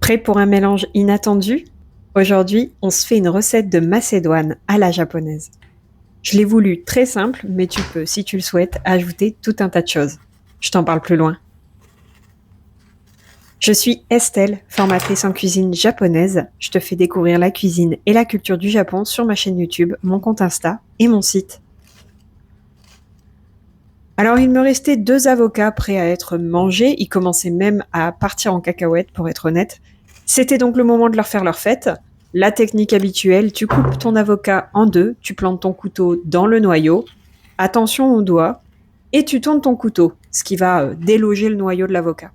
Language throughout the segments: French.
Prêt pour un mélange inattendu? Aujourd'hui, on se fait une recette de macédoine à la japonaise. Je l'ai voulu très simple, mais tu peux, si tu le souhaites, ajouter tout un tas de choses. Je t'en parle plus loin. Je suis Estelle, formatrice en cuisine japonaise. Je te fais découvrir la cuisine et la culture du Japon sur ma chaîne YouTube, mon compte Insta et mon site. Alors, il me restait 2 avocats prêts à être mangés. Ils commençaient même à partir en cacahuète, pour être honnête. C'était donc le moment de leur faire leur fête. La technique habituelle, tu coupes ton avocat en 2, tu plantes ton couteau dans le noyau, attention aux doigts, et tu tournes ton couteau, ce qui va déloger le noyau de l'avocat.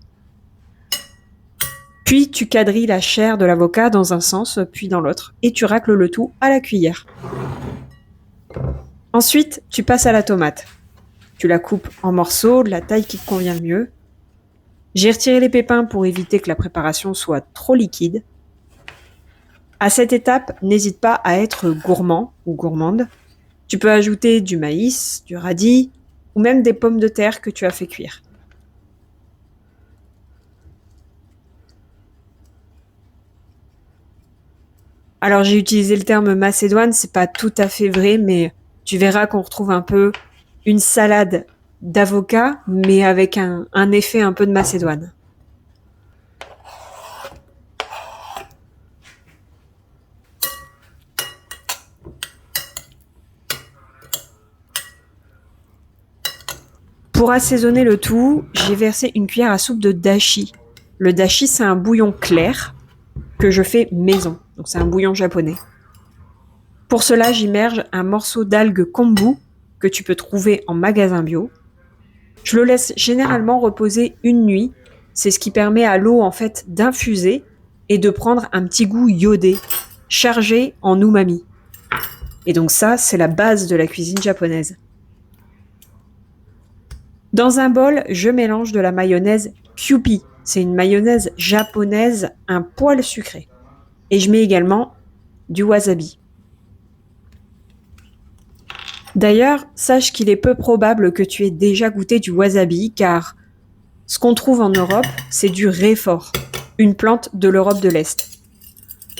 Puis tu quadrilles la chair de l'avocat dans un sens, puis dans l'autre, et tu racles le tout à la cuillère. Ensuite, tu passes à la tomate. Tu la coupes en morceaux de la taille qui te convient le mieux. J'ai retiré les pépins pour éviter que la préparation soit trop liquide. À cette étape, n'hésite pas à être gourmand ou gourmande. Tu peux ajouter du maïs, du radis ou même des pommes de terre que tu as fait cuire. Alors j'ai utilisé le terme macédoine, c'est pas tout à fait vrai, mais tu verras qu'on retrouve un peu une salade d'avocat, mais avec un effet un peu de macédoine. Pour assaisonner le tout, j'ai versé une cuillère à soupe de dashi. Le dashi, c'est un bouillon clair que je fais maison, donc c'est un bouillon japonais. Pour cela, j'immerge un morceau d'algue kombu que tu peux trouver en magasin bio. Je le laisse généralement reposer une nuit. C'est ce qui permet à l'eau en fait d'infuser et de prendre un petit goût iodé, chargé en umami. Et donc ça, c'est la base de la cuisine japonaise. Dans un bol, je mélange de la mayonnaise Kewpie. C'est une mayonnaise japonaise un poil sucrée. Et je mets également du wasabi. D'ailleurs, sache qu'il est peu probable que tu aies déjà goûté du wasabi car ce qu'on trouve en Europe, c'est du réfort, une plante de l'Europe de l'Est.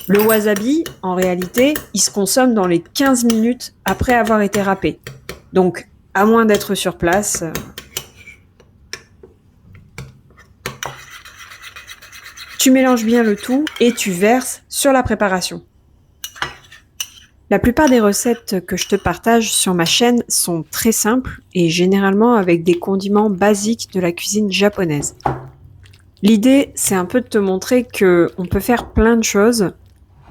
Le wasabi, en réalité, il se consomme dans les 15 minutes après avoir été râpé. Donc, à moins d'être sur place, tu mélanges bien le tout et tu verses sur la préparation. La plupart des recettes que je te partage sur ma chaîne sont très simples et généralement avec des condiments basiques de la cuisine japonaise. L'idée, c'est un peu de te montrer qu'on peut faire plein de choses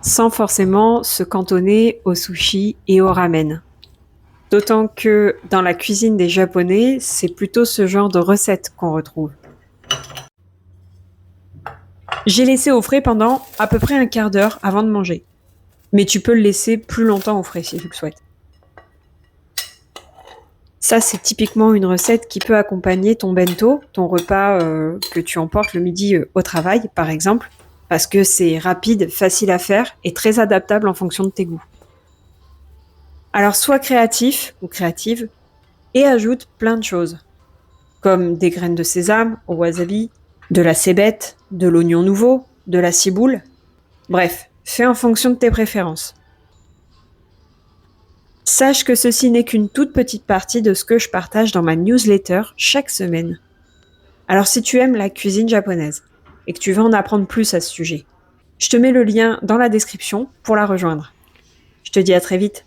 sans forcément se cantonner au sushi et au ramen. D'autant que dans la cuisine des Japonais, c'est plutôt ce genre de recettes qu'on retrouve. J'ai laissé au frais pendant à peu près un quart d'heure avant de manger. Mais tu peux le laisser plus longtemps au frais si tu le souhaites. Ça, c'est typiquement une recette qui peut accompagner ton bento, ton repas que tu emportes le midi au travail, par exemple, parce que c'est rapide, facile à faire et très adaptable en fonction de tes goûts. Alors, sois créatif ou créative et ajoute plein de choses, comme des graines de sésame au wasabi, de la cébette, de l'oignon nouveau, de la ciboule. Bref, fais en fonction de tes préférences. Sache que ceci n'est qu'une toute petite partie de ce que je partage dans ma newsletter chaque semaine. Alors si tu aimes la cuisine japonaise et que tu veux en apprendre plus à ce sujet, je te mets le lien dans la description pour la rejoindre. Je te dis à très vite.